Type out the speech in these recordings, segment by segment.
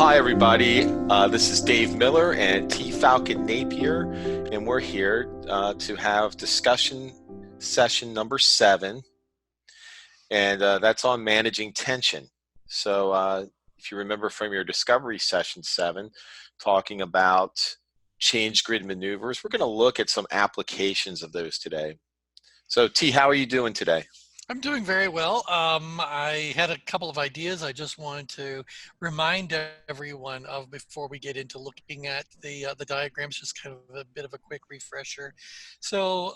Hi, everybody. This is Dave Miller and T. Falcon Napier, and we're here to have discussion session number 7, and that's on managing tension. So, if you remember from your discovery session 7, talking about change grid maneuvers, we're going to look at some applications of those today. So, T, how are you doing today? I'm doing very well. I had a couple of ideas I just wanted to remind everyone of before we get into looking at the diagrams, just kind of a bit of a quick refresher. So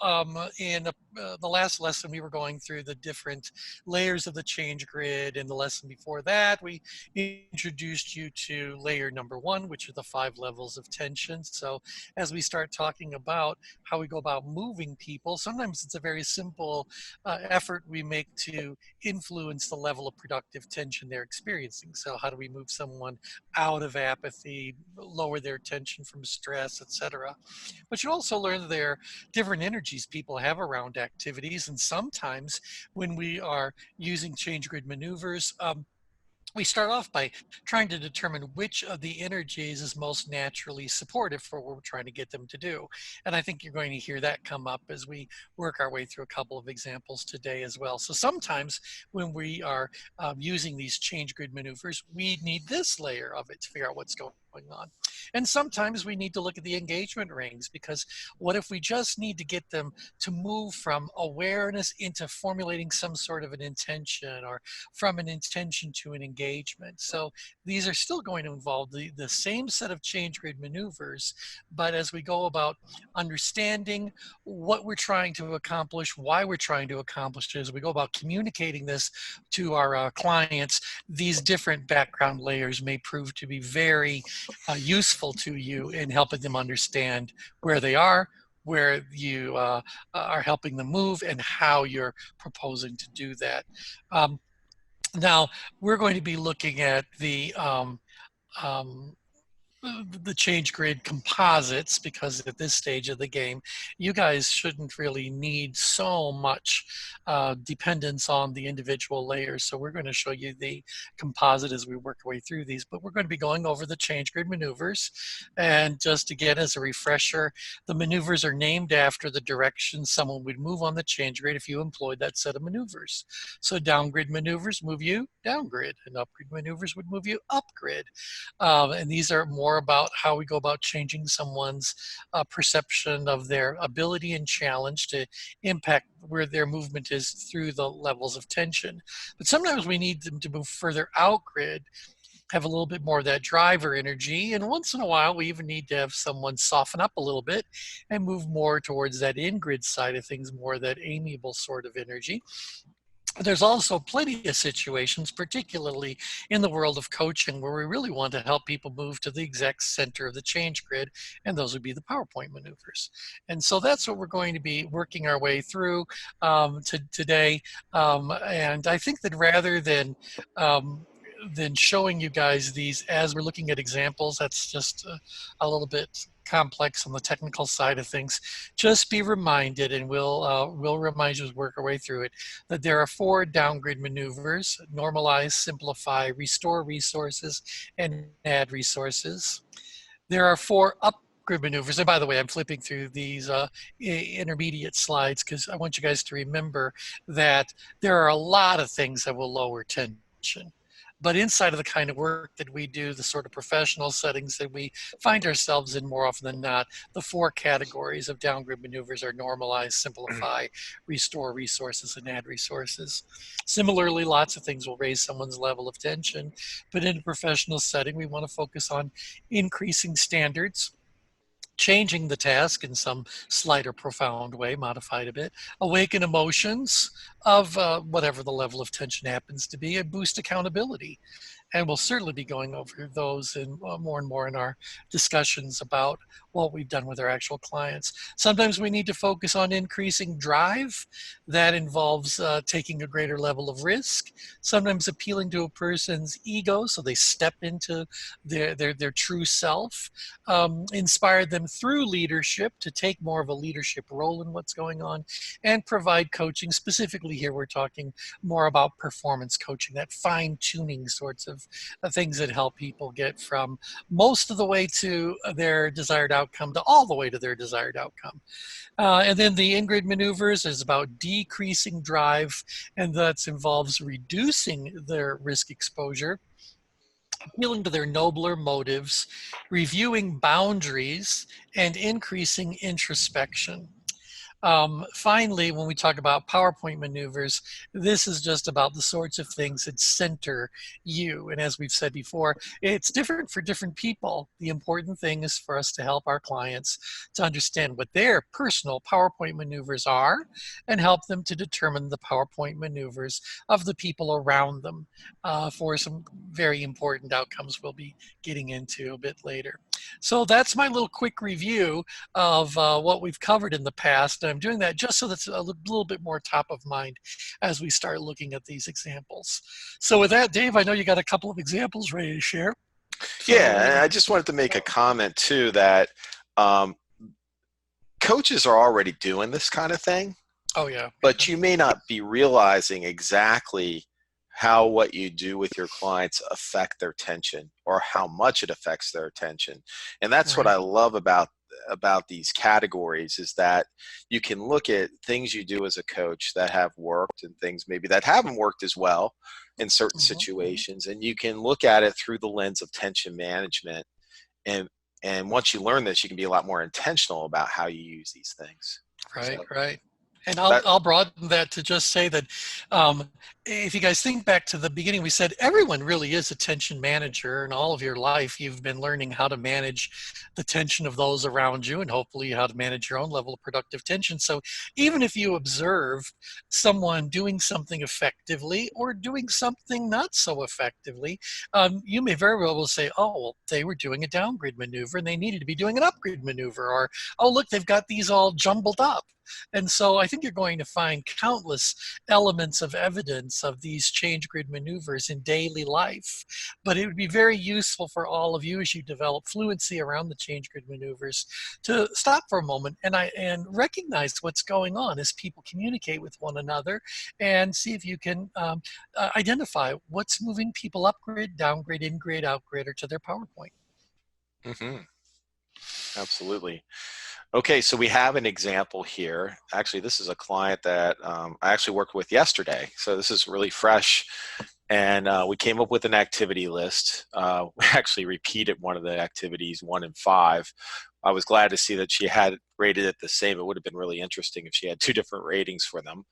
in the last lesson, we were going through the different layers of the change grid. In the lesson before that, we introduced you to layer number 1, which are the 5 levels of tension. So as we start talking about how we go about moving people, sometimes it's a very simple effort we make to influence the level of productive tension they're experiencing. So how do we move someone out of apathy, lower their tension from stress, etc. But you also learn there are different energies people have around activities. And sometimes when we are using change grid maneuvers, we start off by trying to determine which of the energies is most naturally supportive for what we're trying to get them to do. And I think you're going to hear that come up as we work our way through a couple of examples today as well. So sometimes when we are using these change grid maneuvers, we need this layer of it to figure out what's going on. And sometimes we need to look at the engagement rings, because what if we just need to get them to move from awareness into formulating some sort of an intention, or from an intention to an engagement. So these are still going to involve the same set of change grid maneuvers, but as we go about understanding what we're trying to accomplish, why we're trying to accomplish it, as we go about communicating this to our clients, these different background layers may prove to be very useful to you in helping them understand where they are, where you are helping them move, and how you're proposing to do that. Now, we're going to be looking at um, the change grid composites, because at this stage of the game, you guys shouldn't really need so much dependence on the individual layers. So we're going to show you the composite as we work our way through these, but we're going to be going over the change grid maneuvers. And just again, as a refresher, the maneuvers are named after the direction someone would move on the change grid if you employed that set of maneuvers. So down grid maneuvers move you down grid, and up grid maneuvers would move you up grid. And these are more about how we go about changing someone's perception of their ability and challenge to impact where their movement is through the levels of tension. But sometimes we need them to move further out grid, have a little bit more of that driver energy. And once in a while, we even need to have someone soften up a little bit and move more towards that in-grid side of things, more of that amiable sort of energy. There's also plenty of situations, particularly in the world of coaching, where we really want to help people move to the exact center of the change grid, and those would be the PowerPoint maneuvers. And so that's what we're going to be working our way through today. And I think that rather than showing you guys these as we're looking at examples, that's just a little bit complex on the technical side of things. Just be reminded, and we'll remind you as we work our way through it, that there are 4 downgrid maneuvers: normalize, simplify, restore resources, and add resources. There are 4 upgrid maneuvers. And by the way, I'm flipping through these intermediate slides because I want you guys to remember that there are a lot of things that will lower tension. But inside of the kind of work that we do, the sort of professional settings that we find ourselves in more often than not, the 4 categories of downgrid maneuvers are normalize, simplify, restore resources, and add resources. Similarly, lots of things will raise someone's level of tension, but in a professional setting, we want to focus on increasing standards, changing the task in some slight or profound way, modified a bit, awaken emotions of whatever the level of tension happens to be, and boost accountability. And we'll certainly be going over those in more and more in our discussions about what we've done with our actual clients. Sometimes we need to focus on increasing drive. That involves taking a greater level of risk, sometimes appealing to a person's ego so they step into their true self, inspire them through leadership to take more of a leadership role in what's going on, and provide coaching. Specifically here, we're talking more about performance coaching, that fine-tuning sorts of of things that help people get from most of the way to their desired outcome to all the way to their desired outcome. And then the in-grid maneuvers is about decreasing drive, and that involves reducing their risk exposure, appealing to their nobler motives, reviewing boundaries, and increasing introspection. Finally, when we talk about PowerPoint maneuvers, this is just about the sorts of things that center you. And as we've said before, it's different for different people. The important thing is for us to help our clients to understand what their personal PowerPoint maneuvers are and help them to determine the PowerPoint maneuvers of the people around them for some very important outcomes we'll be getting into a bit later. So that's my little quick review of what we've covered in the past. And I'm doing that just so that's a little bit more top of mind as we start looking at these examples. So with that, Dave, I know you got a couple of examples ready to share. So, Yeah, and I just wanted to make a comment too that coaches are already doing this kind of thing. Oh yeah. But you may not be realizing exactly how what you do with your clients affect their attention or how much it affects their attention. And that's what I love about these categories is that you can look at things you do as a coach that have worked and things maybe that haven't worked as well in certain situations, and you can look at it through the lens of tension management. And once you learn this, you can be a lot more intentional about how you use these things. Right, So right. And I'll broaden that to just say that if you guys think back to the beginning, we said everyone really is a tension manager, and all of your life you've been learning how to manage the tension of those around you and hopefully how to manage your own level of productive tension. So even if you observe someone doing something effectively or doing something not so effectively, you may very well say, oh, well, they were doing a downgrid maneuver and they needed to be doing an upgrade maneuver, or, oh, look, they've got these all jumbled up. And so I think you're going to find countless elements of evidence of these change grid maneuvers in daily life. But it would be very useful for all of you as you develop fluency around the change grid maneuvers to stop for a moment and recognize what's going on as people communicate with one another and see if you can identify what's moving people up grid, down grid, in grid, out grid, or to their PowerPoint. Absolutely. Okay, so we have an example here. Actually, this is a client that I actually worked with yesterday. So this is really fresh. And we came up with an activity list. We actually repeated one of the activities, 1 and 5. I was glad to see that she had rated it the same. It would have been really interesting if she had 2 different ratings for them.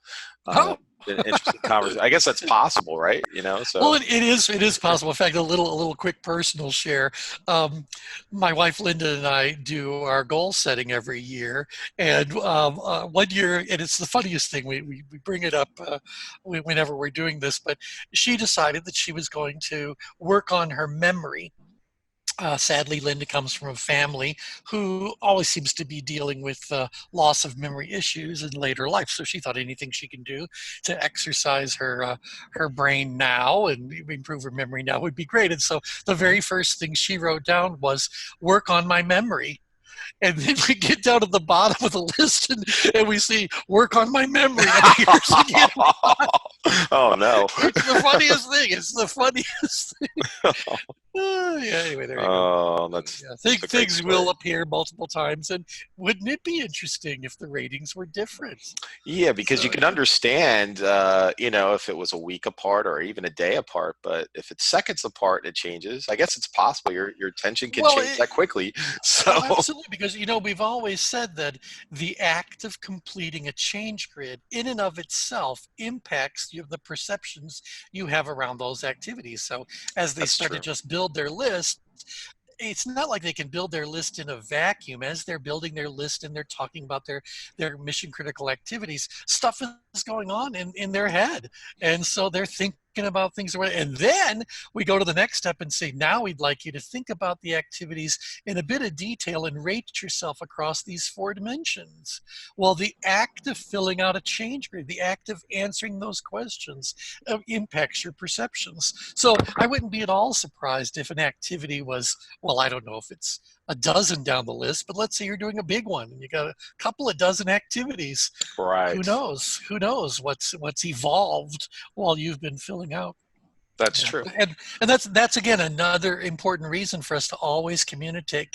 An interesting conversation. I guess that's possible, right? You know, so well, it is possible. In fact, a little quick personal share. My wife Linda and I do our goal setting every year, and 1 year, and it's the funniest thing. We bring it up whenever we're doing this, but she decided that she was going to work on her memory. Sadly, Linda comes from a family who always seems to be dealing with loss of memory issues in later life. So she thought anything she can do to exercise her brain now and improve her memory now would be great. And so the very first thing she wrote down was work on my memory. And then we get down to the bottom of the list and we see work on my memory. Oh no. It's the funniest thing. It's the funniest thing. Yeah, anyway, there you go. Oh, that's things will appear multiple times, and wouldn't it be interesting if the ratings were different? Yeah, because you can understand, you know, if it was a week apart or even a day apart, but if it's seconds apart, it changes. I guess it's possible your attention can change that quickly. So absolutely, because you know we've always said that the act of completing a change grid in and of itself impacts the perceptions you have around those activities. So as they start to just build their list, it's not like they can build their list in a vacuum. As they're building their list and they're talking about their mission critical activities, stuff is going on in their head. And so they're thinking about things. And then we go to the next step and say, now we'd like you to think about the activities in a bit of detail and rate yourself across these 4 dimensions. Well, the act of filling out a change grid, the act of answering those questions impacts your perceptions. So I wouldn't be at all surprised if an activity was, well, I don't know if it's a dozen down the list, but let's say you're doing a big one and you got a couple of dozen activities. Right. Who knows what's evolved while you've been filling out. That's Yeah, true. and that's again another important reason for us to always communicate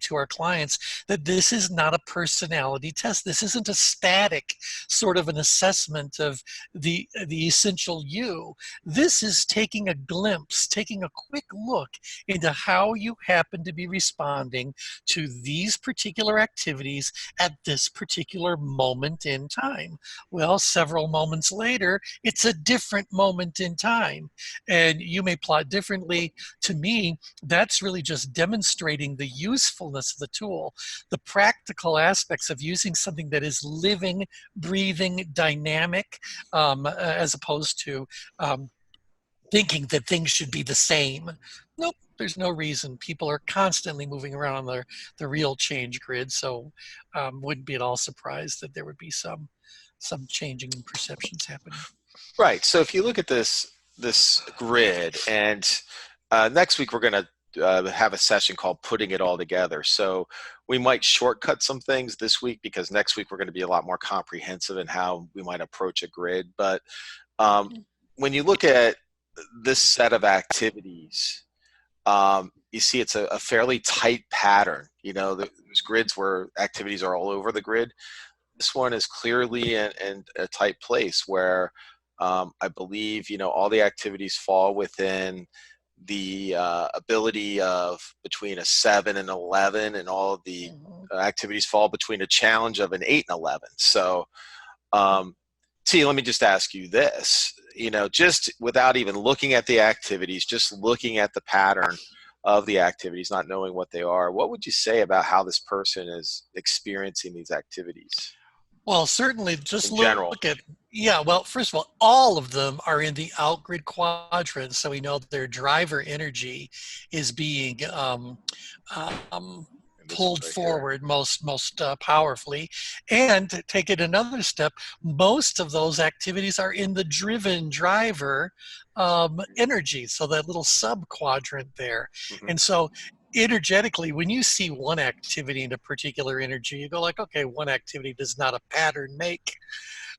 to our clients that this is not a personality test. This isn't a static sort of an assessment of the essential you. This is taking a glimpse, taking a quick look into how you happen to be responding to these particular activities at this particular moment in time. Well, several moments later, it's a different moment in time, and you may plot differently. To me, that's really just demonstrating the usefulness of the tool, the practical aspects of using something that is living, breathing, dynamic, as opposed to thinking that things should be the same. Nope, there's no reason. People are constantly moving around on the real change grid, so wouldn't be at all surprised that there would be some changing in perceptions happening. Right. So if you look at this grid, and next week we're going to have a session called putting it all together. So we might shortcut some things this week because next week we're going to be a lot more comprehensive in how we might approach a grid. But when you look at this set of activities, you see it's a fairly tight pattern. You know, there's grids where activities are all over the grid. This one is clearly in a tight place where I believe, you know, all the activities fall within the ability of between a 7 and 11, and all of the activities fall between a challenge of an 8 and 11. So T, let me just ask you this, you know, just without even looking at the activities, just looking at the pattern of the activities, not knowing what they are, what would you say about how this person is experiencing these activities Well, certainly just in general? look at, yeah, well, first of all of them are in the outgrid quadrant. So we know that their driver energy is being um, This is pulled right here. forward most powerfully. And to take it another step, most of those activities are in the driven driver energy. So that little sub quadrant there. Hmm. And so energetically, when you see one activity in a particular energy, you go like, okay, one activity does not a pattern make.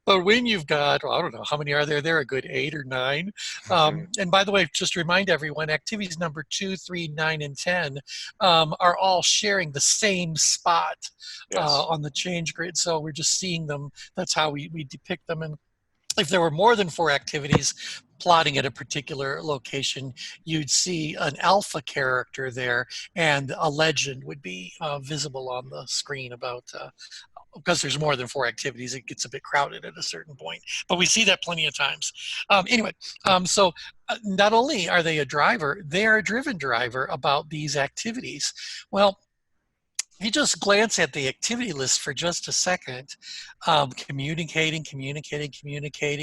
But when you've got, well, I don't know, how many are there? There are a good 8 or 9. Hmm. And by the way, just to remind everyone, activities number 2, 3, 9, and 10 are all sharing the same spot Yes. on the change grid. So we're just seeing them. That's how we depict them. And if there were more than 4 activities plotting at a particular location, you'd see an alpha character there, and a legend would be visible on the screen about because there's more than 4 activities, it gets a bit crowded at a certain point. But we see that plenty of times. Anyway, so not only are they a driver, they are a driven driver about these activities. Well, if you just glance at the activity list for just a second, communicating,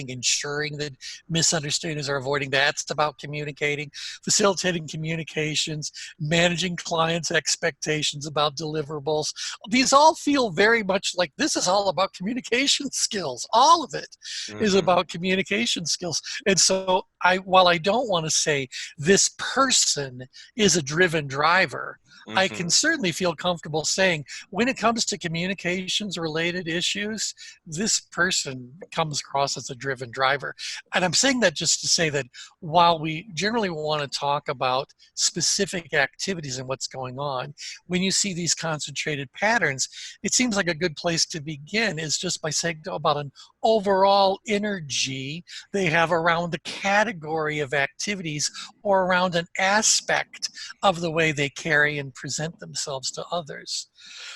ensuring that misunderstandings are avoiding, that's about communicating, facilitating communications, managing clients' expectations about deliverables. These all feel very much like this is all about communication skills. All of it is Hmm. about communication skills. And so while I don't want to say this person is a driven driver, I can Hmm. certainly feel comfortable saying when it comes to communications related issues, this person comes across as a driven driver. And I'm saying that just to say that while we generally want to talk about specific activities and what's going on, when you see these concentrated patterns, it seems like a good place to begin is just by saying about an overall energy they have around the category of activities or around an aspect of the way they carry and present themselves to others.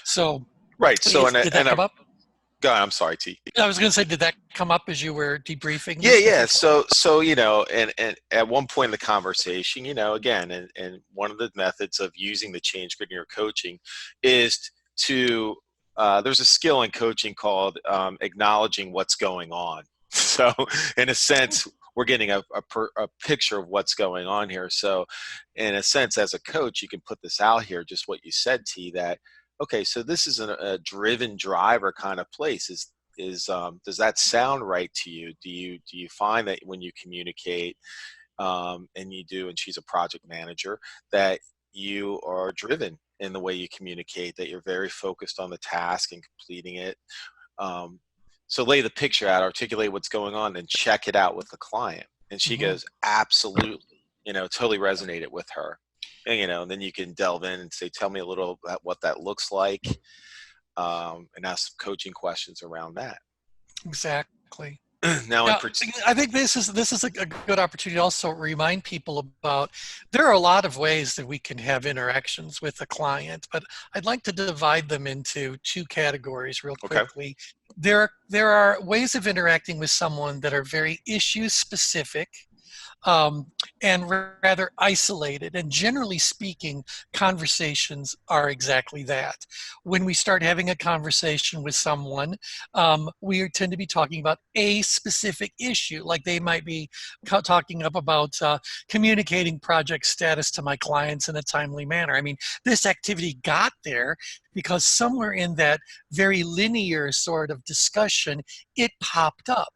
So, Right. So did that come up? go on, I'm sorry, T. I was going to say, did that come up as you were debriefing Yeah, this with yeah. your client? So you know, and at one point in the conversation, you know, again, and one of the methods of using the change grid in your coaching is to there's a skill in coaching called acknowledging what's going on. So in a sense, we're getting a picture of what's going on here. So in a sense, as a coach, you can put this out here, just what you said, T, that okay, so this is a driven driver kind of place. Does that sound right to you? Do you find that when you communicate, and you do, and she's a project manager, that you are driven in the way you communicate, that you're very focused on the task and completing it? um, so lay the picture out, articulate what's going on, then check it out with the client. And she Hmm. goes, absolutely, totally resonated with her. And then you can delve in and say, tell me a little about what that looks like, and ask some coaching questions around that. Exactly. Now, Yeah, I think this is a good opportunity to also remind people about there are a lot of ways that we can have interactions with a client, but I'd like to divide them into two categories real okay. quickly. There are ways of interacting with someone that are very issue specific, um, and rather isolated. And generally speaking, conversations are exactly that. When we start having a conversation with someone, we tend to be talking about a specific issue, like they might be talking up about communicating project status to my clients in a timely manner. I mean, this activity got there because somewhere in that very linear sort of discussion, it popped up.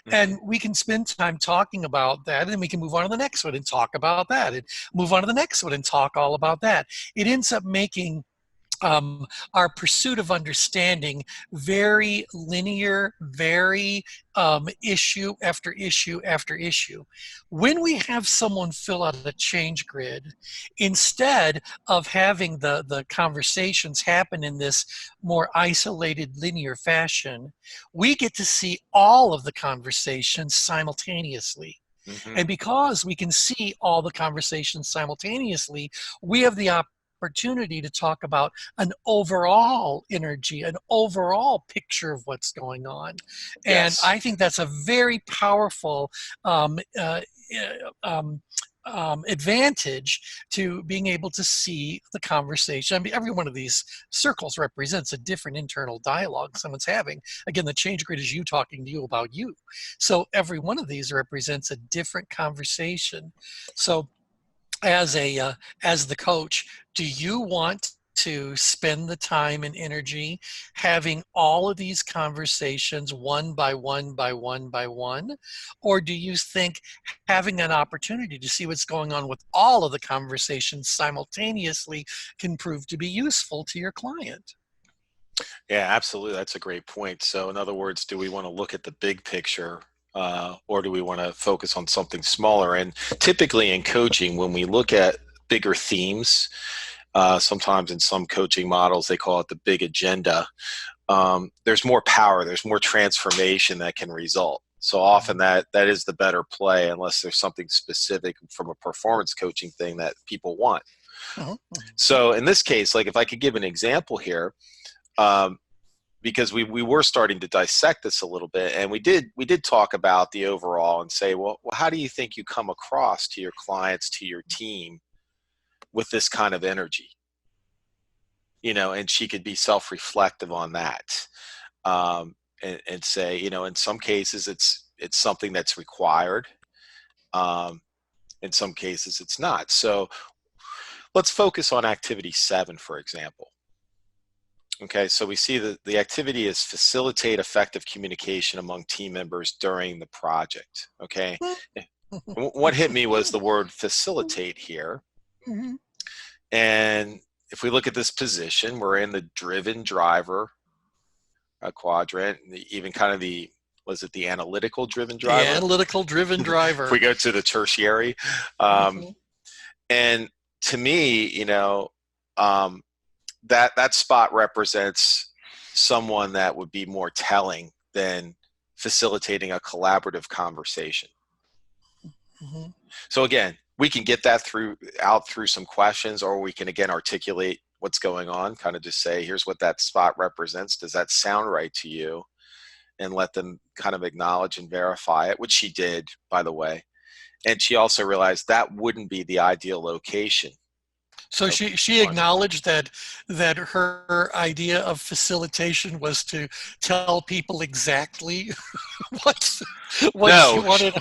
Hmm. And we can spend time talking about that, and then we can move on to the next one and talk about that, and move on to the next one and talk all about that. It ends up making our pursuit of understanding very linear, very issue after issue after issue. When we have someone fill out a change grid, instead of having the conversations happen in this more isolated linear fashion, we get to see all of the conversations simultaneously. Hmm. And because we can see all the conversations simultaneously, we have the opportunity to talk about an overall energy, an overall picture of what's going on. And Yes. I think that's a very powerful um, uh, um, advantage to being able to see the conversation. I mean, every one of these circles represents a different internal dialogue someone's having. Again, the change grid is you talking to you about you. So every one of these represents a different conversation. So as the coach, do you want to spend the time and energy having all of these conversations one by one by one by one? Or do you think having an opportunity to see what's going on with all of the conversations simultaneously can prove to be useful to your client? Yeah, absolutely. That's a great point. So, in other words, do we want to look at the big picture, or do we want to focus on something smaller? And typically in coaching, when we look at bigger themes, sometimes in some coaching models, they call it the big agenda. There's more power, there's more transformation that can result. So often Mhm. that is the better play, unless there's something specific from a performance coaching thing that people want. Mhm. Mhm. So in this case, like if I could give an example here, um, because we were starting to dissect this a little bit, and we did talk about the overall and say, well, how do you think you come across to your clients, to your team, with this kind of energy? And she could be self-reflective on that, and say, in some cases it's something that's required. Um, in some cases it's not. So let's focus on activity 7, for example. Okay, so we see that the activity is facilitate effective communication among team members during the project. Okay, what hit me was the word facilitate here. Mhm. And if we look at this position, we're in the driven driver quadrant, even kind of was it the analytical driven The driver? analytical driven If we driver. go to the tertiary, um, Mhm. and to me, um, that spot represents someone that would be more telling than facilitating a collaborative conversation. Mhm. So again, we can get that through some questions, or we can again articulate what's going on, kind of just say, here's what that spot represents. Does that sound right to you? And let them kind of acknowledge and verify it, which she did, by the way. And she also realized that wouldn't be the ideal location So of she one. acknowledged that her idea of facilitation was to tell people exactly what what she No, wanted.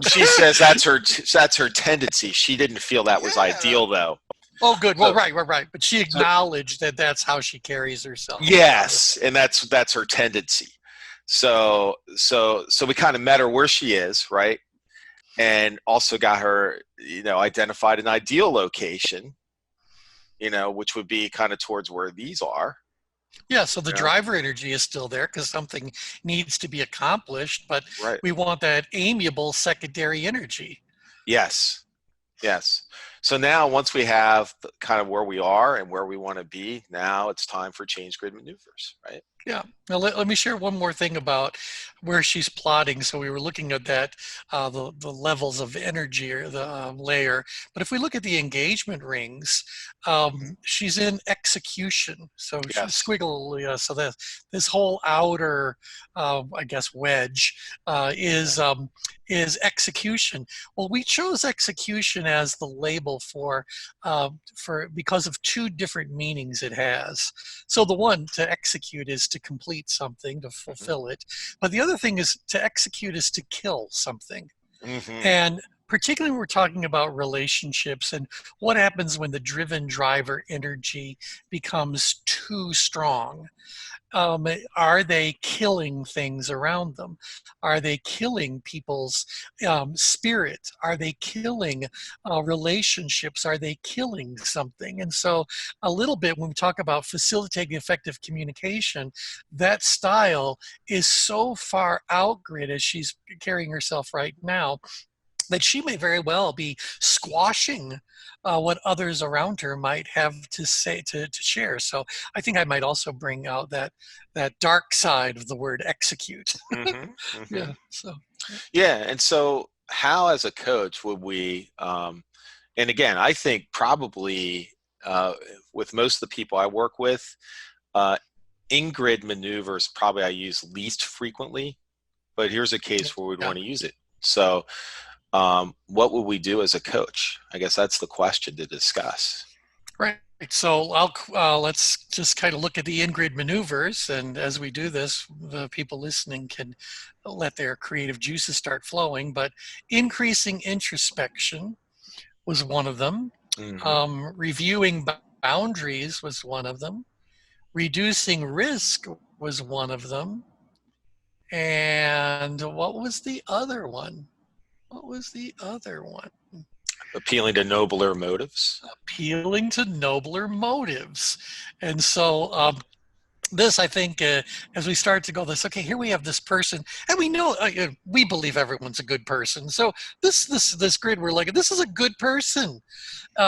she says that's her tendency. She didn't feel that was Yeah. ideal though. Oh, good. Well, So, right, right, right. But she so acknowledged that that's how she carries herself. Got it. yes, and that's her tendency. So we kind of met her where she is, right? And also got her, identified an ideal location, which would be kind of towards where these are. Yeah, so the You know? driver energy is still there because something needs to be accomplished, but Right. we want that amiable secondary energy. Yes. Yes. So now once we have kind of where we are and where we want to be, now it's time for change grid maneuvers, right? Yeah. Now let me share one more thing about where she's plotting. So we were looking at that, the levels of energy or the layer. But if we look at the engagement rings, Mhm. she's in execution. So she's Yes. squiggly. So that this whole outer, I guess, wedge Yeah. is execution. Well, we chose execution as the label for because of two different meanings it has. So the one to execute is to complete something, to Hmm. fulfill it. But the other thing is to execute is to kill something. Hmm. And particularly when we're talking about relationships and what happens when the driven driver energy becomes too strong. Are they killing things around them? Are they killing people's spirit? Are they killing relationships? Are they killing something? And so, a little bit when we talk about facilitating effective communication, that style is so far out grid as she's carrying herself right now that she may very well be squashing what others around her might have to say to share. So I think I might also bring out that dark side of the word execute. Hmm. Hmm. Yeah. So yeah. Yeah. And so how as a coach would we, and again, I think probably uh, with most of the people I work with, uh, in-grid maneuvers probably I use least frequently, but here's a case where we'd Yeah. want to use it. So what would we do as a coach? I guess that's the question to discuss. Right. So let's just kind of look at the in-grid maneuvers, and as we do this, the people listening can let their creative juices start flowing. But increasing introspection was one of them. Hmm. Reviewing boundaries was one of them. Reducing risk was one of them. And what was the other one? What was the other one? Appealing to nobler motives. Appealing to nobler motives. And so this, I think, as we start to go this, okay, here we have this person, and we know we believe everyone's a good person. So this grid, we're like, this is a good person.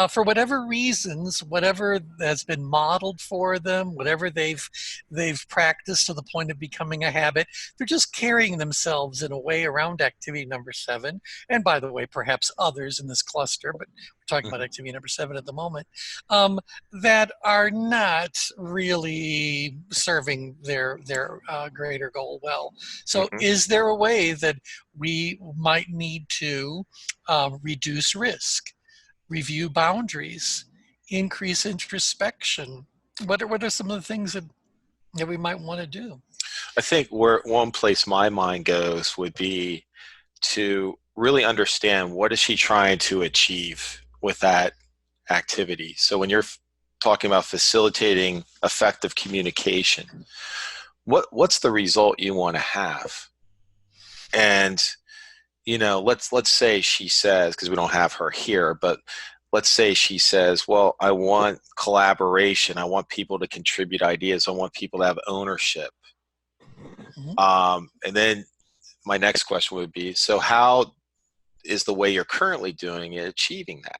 For whatever reasons, whatever has been modeled for them, whatever they've practiced to the point of becoming a habit, they're just carrying themselves in a way around activity number 7. And by the way, perhaps others in this cluster, but we're talking about Hmm. activity number 7 at the moment, that are not really serving their greater goal well. So, Hmm. is there a way that we might need to reduce risk? Review boundaries, increase introspection. What are some of the things that we might want to do? I think where one place my mind goes would be to really understand what is she trying to achieve with that activity. So when you're talking about facilitating effective communication, what's the result you want to have? And let's say she says, because we don't have her here, but let's say she says, well, I want collaboration, I want people to contribute ideas, I want people to have ownership. Mhm. And then my next question would be, so how is the way you're currently doing it achieving that?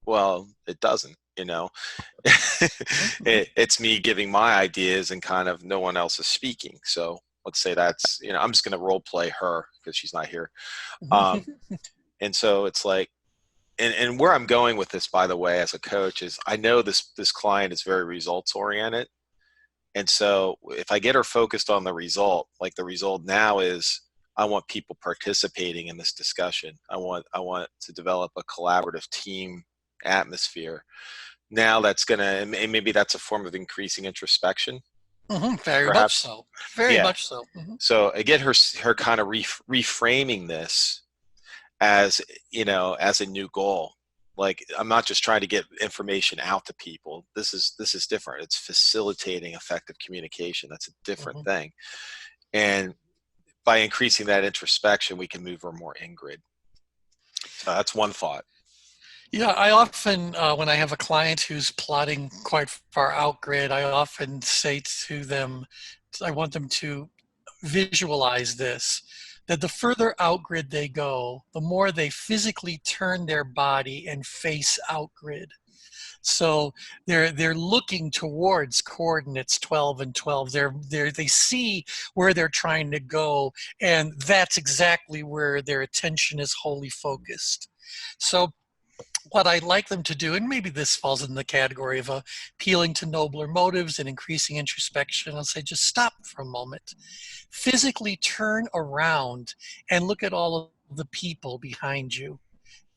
Well, it doesn't. Mhm. It's me giving my ideas and kind of no one else is speaking. So let's say that's, I'm just going to role play her because she's not here. um, Mhm. and so it's like, and where I'm going with this, by the way, as a coach, is I know this client is very results oriented. And so if I get her focused on the result, like the result now is I want people participating in this discussion. I want to develop a collaborative team atmosphere. Now that's gonna, and maybe that's a form of increasing introspection, Very much perhaps. so. Very Yeah. much so. Mhm. So I get her kind of reframing this as as a new goal. Like, I'm not just trying to get information out to people. This is different. It's facilitating effective communication. That's a different Mhm. thing. And by increasing that introspection, we can move her more in grid. So that's one thought. Yeah, I often, when I have a client who's plotting quite far out grid, I often say to them, I want them to visualize this, that the further out grid they go, the more they physically turn their body and face out grid. So they're looking towards coordinates 12 and 12. They see where they're trying to go, and that's exactly where their attention is wholly focused. So what I'd like them to do, and maybe this falls in the category of appealing to nobler motives and increasing introspection, I'll say just stop for a moment. Physically turn around and look at all of the people behind you.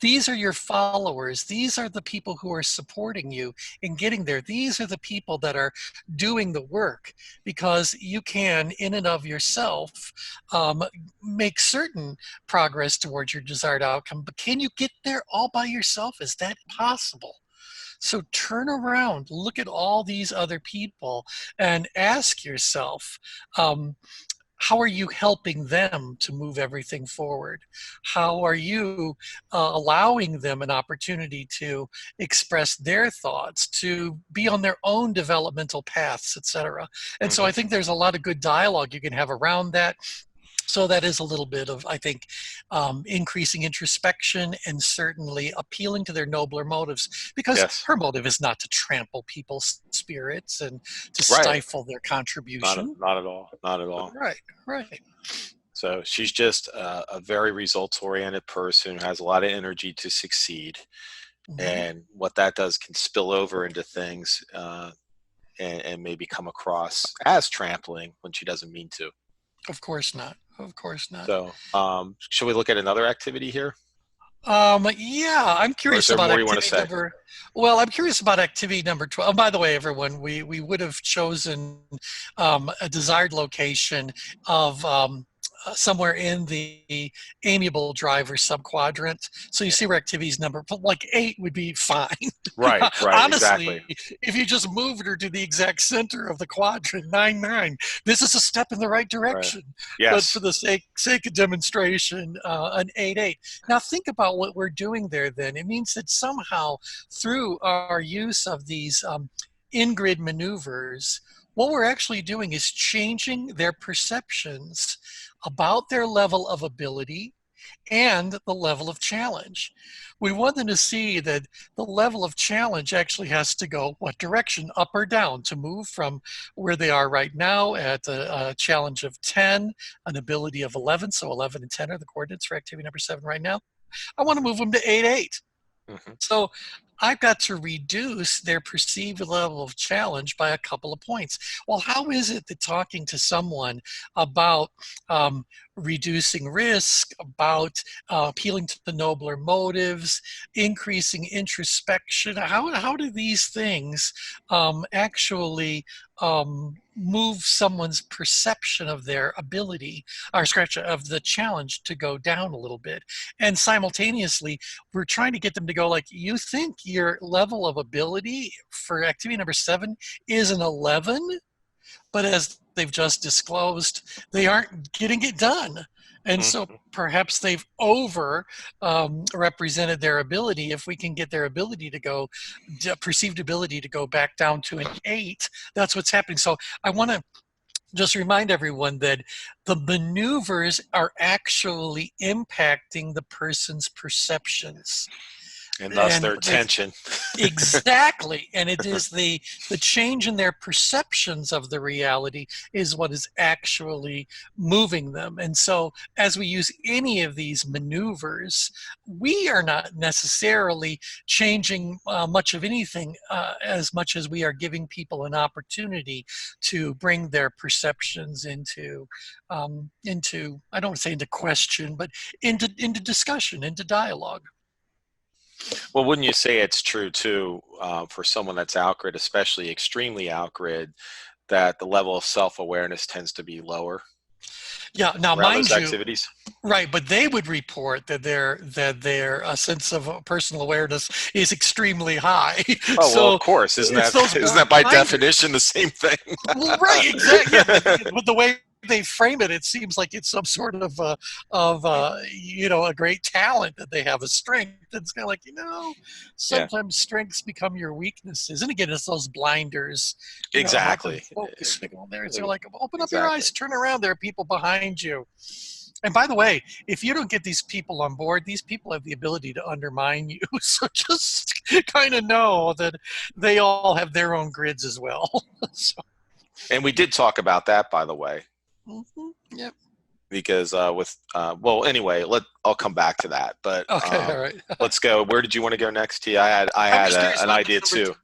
These are your followers. These are the people who are supporting you in getting there. These are the people that are doing the work, because you can, in and of yourself, make certain progress towards your desired outcome. But can you get there all by yourself? Is that possible? So turn around, look at all these other people, and ask yourself, how are you helping them to move everything forward? How are you allowing them an opportunity to express their thoughts, to be on their own developmental paths, etc.? And so I Hmm. think there's a lot of good dialogue you can have around that. So that is a little bit of, I think, increasing introspection and certainly appealing to their nobler motives, because Yes. her motive is not to trample people's spirits and to Right. stifle their contribution. Not at all. Not at all. Right, right. So she's just a very results oriented person who has a lot of energy to succeed. Hmm. And what that does can spill over into things, and maybe come across as trampling when she doesn't mean to. Of course not. Of course not. So, should we look at another activity here? Yeah, I'm Or is curious there about more you want to activity say? number. Well, I'm curious about activity number 12. Oh, by the way, everyone, we would have chosen a desired location of somewhere in the amiable driver subquadrant. So you Yeah. see where activities number, like 8 would be fine. Right, exactly. Honestly, if you just moved her to the exact center of the quadrant, 9, 9, this is a step in the right Right. direction. But for Yes. the sake of demonstration, an 8, 8. Now think about what we're doing there then. It means that somehow through our use of these in-grid maneuvers, what we're actually doing is changing their perceptions about their level of ability and the level of challenge. We want them to see that the level of challenge actually has to go what direction, up or down, to move from where they are right now at a challenge of 10, an ability of 11. So 11 and 10 are the coordinates for activity number 7 right now. I want to move them to 8, 8. Hmm. So I've got to reduce their perceived level of challenge by a couple of points. Well, how is it that talking to someone about reducing risk, about appealing to the nobler motives, increasing introspection, how do these things actually move someone's perception of their ability, or scratch, of the challenge to go down a little bit? And simultaneously, we're trying to get them to go like, you think your level of ability for activity number 7 is an 11, but as they've just disclosed, they aren't getting it done. And so Hmm. perhaps they've over represented their ability. If we can get their ability to go, perceived ability to go back down to an 8, that's what's happening. So I want to just remind everyone that the maneuvers are actually impacting the person's perceptions. And thus And their tension. exactly, and it is the change in their perceptions of the reality is what is actually moving them. And so as we use any of these maneuvers, we are not necessarily changing much of anything, as much as we are giving people an opportunity to bring their perceptions into, I don't want to say into question, but into discussion, into dialogue. Well, wouldn't you say it's true too, for someone that's outgrid, especially extremely outgrid, that the level of self-awareness tends to be lower Yeah, now around those mind you, activities? right, but they would report that their sense of personal awareness is extremely high. Oh, well, of So course. Isn't it's that those isn't that by blinders. definition the same thing? Well, right, exactly. Yeah, but the way they frame it, it seems like it's some sort of a great talent that they have, a strength. It's kind of like, Yeah, sometimes strengths become your weaknesses. And again, it's those blinders, about the exactly. focusing on there. So like, open up your Exactly. eyes, turn around. There are people behind you. And by the way, if you don't get these people on board, these people have the ability to undermine you. So just kind of know that they all have their own grids as well. So, And we did talk about that, by the way, yep. because well, anyway, I'll come back to that. But Okay. All right. let's go. Where did you want to go next, T? I I'm had just curious an about idea too.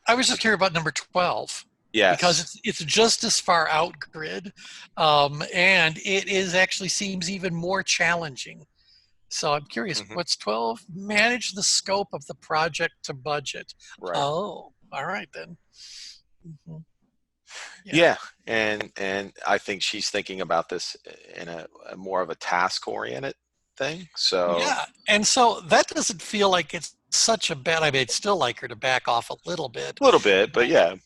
I was just curious about number 12 because Yes. it's just as far out grid, and it is actually seems even more challenging. So I'm curious, Hmm. what's 12? Manage the scope of the project to budget. Right. Oh, all right then. Mhm. Yeah. Yeah, and I think she's thinking about this in a more of a task oriented thing. So Yeah. And so that doesn't feel like it's such a bad, I mean, I'd still like her to back off a little bit, a little bit, but yeah.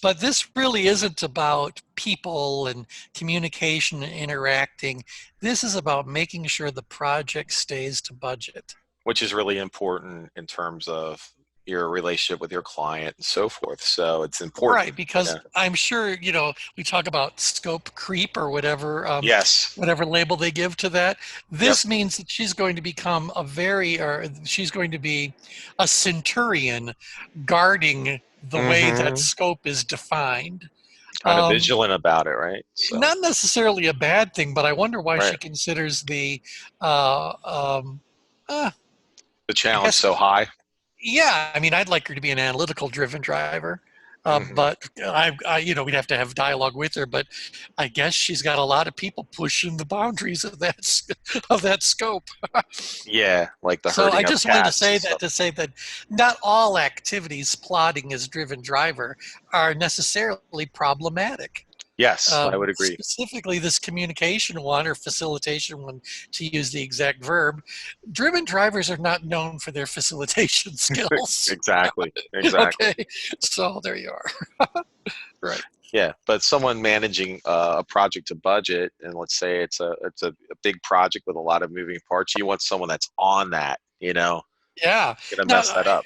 but this really isn't about people and communication and interacting. This is about making sure the project stays to budget. Which is really important in terms of your relationship with your client and so forth. So it's important. Right, because Yeah. I'm sure, we talk about scope creep or whatever, Yes. whatever label they give to that. Yep. This means that she's going to become or she's going to be a centurion guarding the way that Hmm. scope is defined. Kind of Um, vigilant about it, right? So Not necessarily a bad thing, but I wonder why she right. considers the, uh, um, uh, The I challenge guess, so high. yeah. I mean, I'd like her to be an analytical driven driver, Hmm. but we'd have to have dialogue with her. But I guess she's got a lot of people pushing the boundaries of that scope. Yeah, like the So I herding of just wanted to cats and say stuff. that not all activities plotting as driven driver are necessarily problematic. Yes, I would agree. Specifically this communication one or facilitation one, to use the exact verb. Driven drivers are not known for their facilitation skills. Exactly. Exactly. Okay, so there you are. Right. Yeah, but someone managing a project to budget, and let's say it's a big project with a lot of moving parts, you want someone that's on that, Yeah. gonna Now, mess that up.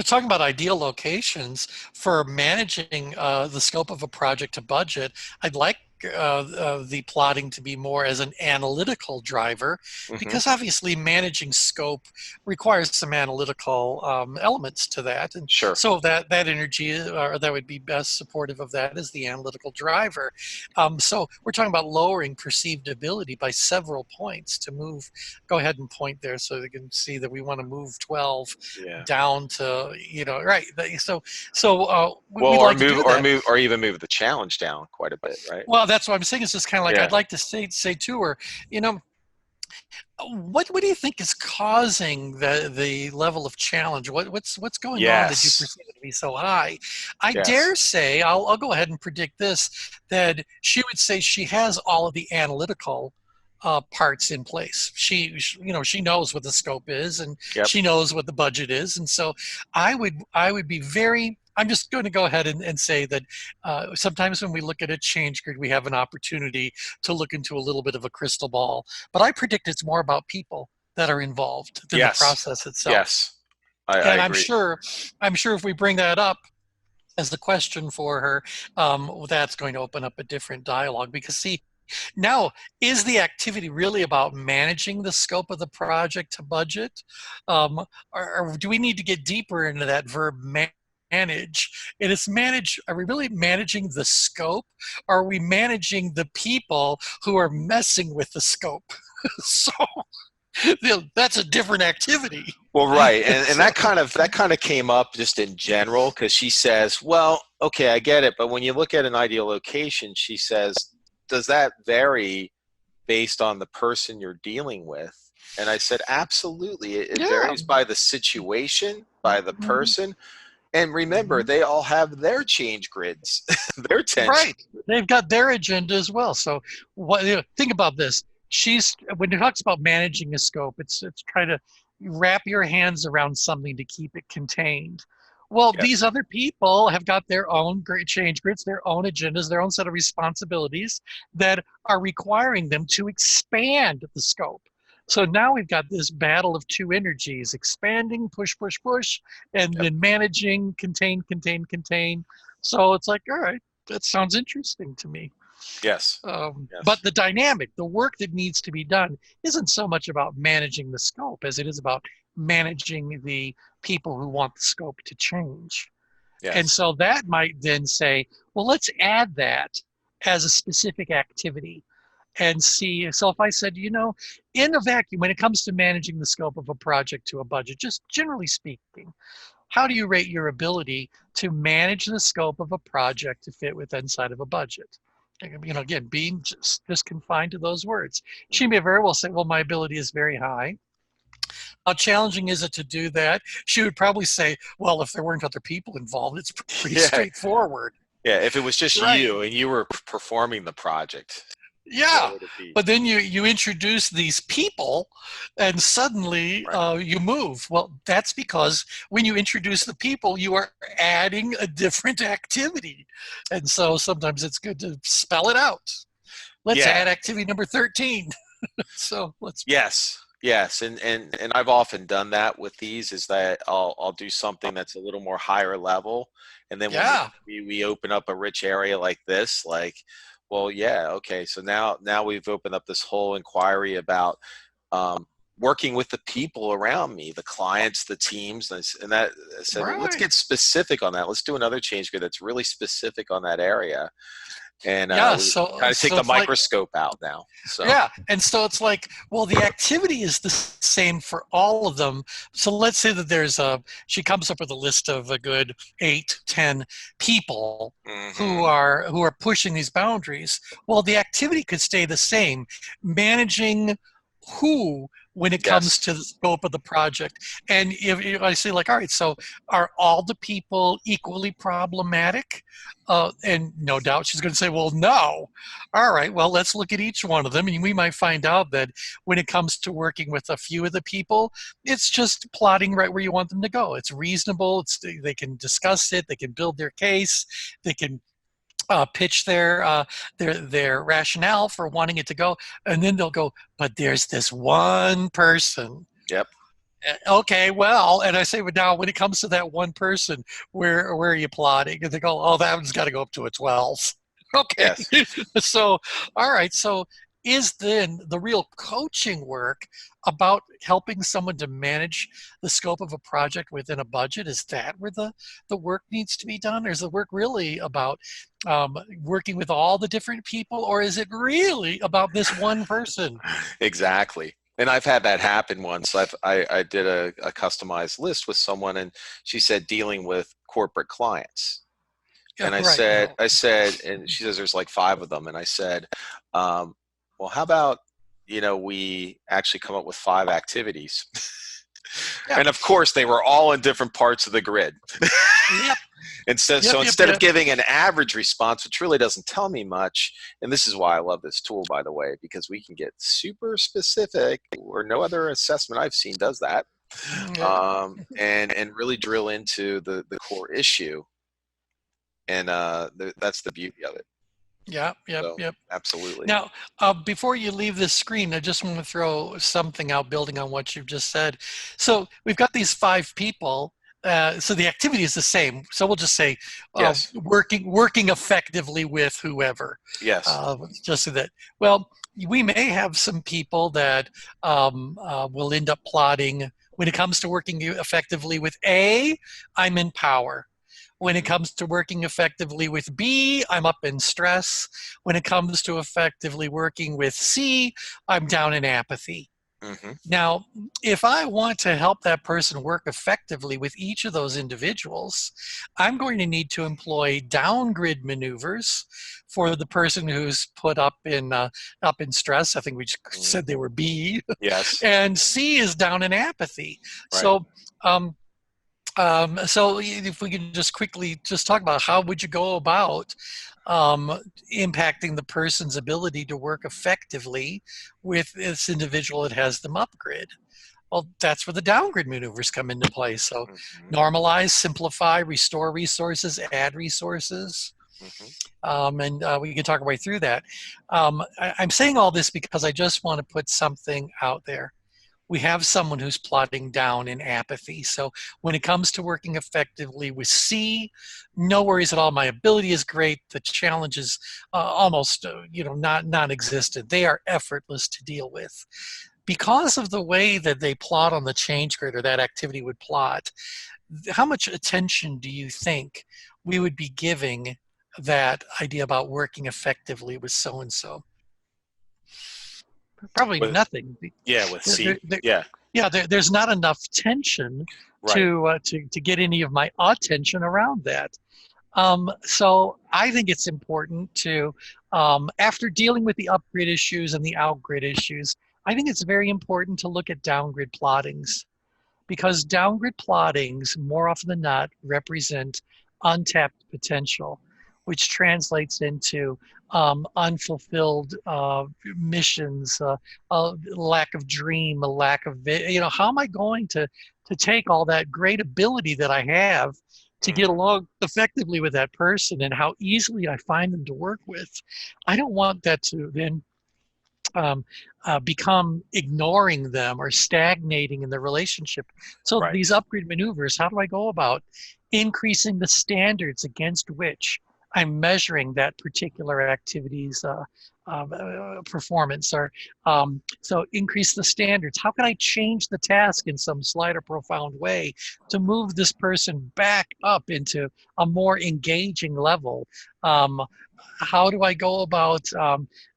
talking about ideal locations for managing the scope of a project to budget, I'd like the plotting to be more as an analytical driver, Hmm. because obviously managing scope requires some analytical elements to that, and Sure. so that energy or that would be best supportive of that is the analytical driver. So we're talking about lowering perceived ability by several points to move. Go ahead and point there so they can see that we want to move 12 Yeah. down to, right. So Well, we'd like to do that. or even move the challenge down quite a bit, right? Well, that's what I'm saying. It's just kind of like I'd Yeah. like to say to her, you know, what do you think is causing the level of challenge? What's going on that you Yes. perceive it to be so high? I Yes. dare say I'll go ahead and predict this, that she would say she has all of the analytical parts in place. She knows what the scope is, and Yep. she knows what the budget is, and so I would be very. I'm just going to go ahead and say that sometimes when we look at a change grid, we have an opportunity to look into a little bit of a crystal ball. But I predict it's more about people that are involved than the Yes. process itself. Yes. I And I'm agree. sure, I'm sure if we bring that up as the question for her, that's going to open up a different dialogue. Because see, now, is the activity really about managing the scope of the project to budget? Or do we need to get deeper into that verb manage? And it's manage, are we really managing the scope? Or are we managing the people who are messing with the scope? So that's a different activity. Well, right, and So, that kind of came up just in general because she says, "Well, okay, I get it, but when you look at an ideal location," she says, "does that vary based on the person you're dealing with?" And I said, "Absolutely, it yeah. varies by the situation, by the Mhm. person, and remember, Mhm. they all have their change grids, their tension." Right. They've got their agenda as well. So think about this. She's when it talks about managing a scope, it's trying to wrap your hands around something to keep it contained. Well, these Yes. other people have got their own great change grids, their own agendas, their own set of responsibilities that are requiring them to expand the scope. So now we've got this battle of two energies, expanding, push, push, push, and Yep. then managing, contain, contain, contain. So it's like, all right, that sounds interesting to me. Yes. But Yes. the dynamic, the work that needs to be done, isn't so much about managing the scope as it is about managing the people who want the scope to change. And Yes. so that might then say, well, let's add that as a specific activity and see. So if I said, in a vacuum, when it comes to managing the scope of a project to a budget, just generally speaking, how do you rate your ability to manage the scope of a project to fit with inside of a budget? Again, being just confined to those words. She Mhm. may very well say, well, my ability is very high. How challenging is it to do that? She would probably say, well, if there weren't other people involved, it's pretty Yeah. straightforward. Yeah. If it was just Right. you and you were performing the project, what Yeah. would it be? But then you introduce these people and suddenly Right. you move. Well, that's because when you introduce the people, you are adding a different activity. And so sometimes it's good to spell it out. Let's Yeah. add activity number 13. So let's, Yes. Yes. And I've often done that with these is that I'll do something that's a little more higher level. And then when yeah, we open up a rich area like this, like, well, yeah, okay. So now we've opened up this whole inquiry about working with the people around me, the clients, the teams, and that I said, well, let's right. get specific on that. Let's do another change grid that's really specific on that area, and Yeah, we so kind of take so the it's like microscope out now. So yeah, and so it's like, well, the activity is the same for all of them. So let's say that she comes up with a list of a good 8, 10 people hmm who are pushing these boundaries. Well, the activity could stay the same, managing who when it comes yes, to the scope of the project. And if I say like, all right, so are all the people equally problematic? And no doubt she's going to say, well, no. All right, well, let's look at each one of them. And we might find out that when it comes to working with a few of the people, it's just plotting right where you want them to go. It's reasonable. They can discuss it. They can build their case. They can pitch their rationale for wanting it to go, and then they'll go, but there's this one person. yep, Okay, well, and I say, but now when it comes to that one person, where are you plotting? And they go, oh, that one's got to go up to a 12. Okay, yes. so all right, so is then the real coaching work about helping someone to manage the scope of a project within a budget? Is that where the work needs to be done, or is the work really about working with all the different people, or is it really about this one person? Exactly. And I've had that happen once. I did a customized list with someone, and she said dealing with corporate clients. Yeah, And right. Well, I said, and she says there's like five of them. And I said, well, how about, we actually come up with five activities? yeah, And of course, they were all in different parts of the grid. yep, And yep, so yep, instead of yep. giving an average response, which really doesn't tell me much, and this is why I love this tool, by the way, because we can get super specific, where no other assessment I've seen does that, Yeah, and really drill into the core issue. And that's the beauty of it. yep, yep, So yep. absolutely. Now, before you leave this screen, I just want to throw something out building on what you've just said. So we've got these five people. So the activity is the same. So we'll just say Yes. working effectively with whoever. Yes. Just so that, well, we may have some people that will end up plotting when it comes to working effectively with A, I'm in power. When it hmm comes to working effectively with B, I'm up in stress. When it comes to effectively working with C, I'm down in apathy. hmm Now, if I want to help that person work effectively with each of those individuals, I'm going to need to employ downgrid maneuvers for the person who's put up in stress. I think we hmm said they were B, Yes. and C is down in apathy. Right. So um, so if we can just quickly just talk about how would you go about um, impacting the person's ability to work effectively with this individual that has them upgrid. Well, that's where the downgrade maneuvers come into play. So Hmm. normalize, simplify, restore resources, add resources. Hmm. And we can talk our way through that. I'm saying all this because I just want to put something out there. We have someone who's plotting down in apathy. So when it comes to working effectively with C, no worries at all. My ability is great. The challenge is almost, not non-existent. They are effortless to deal with. Because of the way that they plot on the change grid, or that activity would plot, how much attention do you think we would be giving that idea about working effectively with so and so? Probably With nothing. yeah, with There, C. there, Yeah, yeah, there's not enough tension right. to get any of my attention around that. So I think it's important to, after dealing with the upgrid issues and the outgrid issues, I think it's very important to look at downgrid plottings, because downgrid plottings more often than not represent untapped potential, which translates into unfulfilled missions, a lack of dream, a lack of, how am I going to take all that great ability that I have to get Hmm. along effectively with that person, and how easily I find them to work with? I don't want that to then um, become ignoring them or stagnating in the relationship. So Right. these upgrade maneuvers, how do I go about increasing the standards against which I'm measuring that particular activity's performance? Or so increase the standards. How can I change the task in some slight or profound way to move this person back up into a more engaging level? Um, how do I go about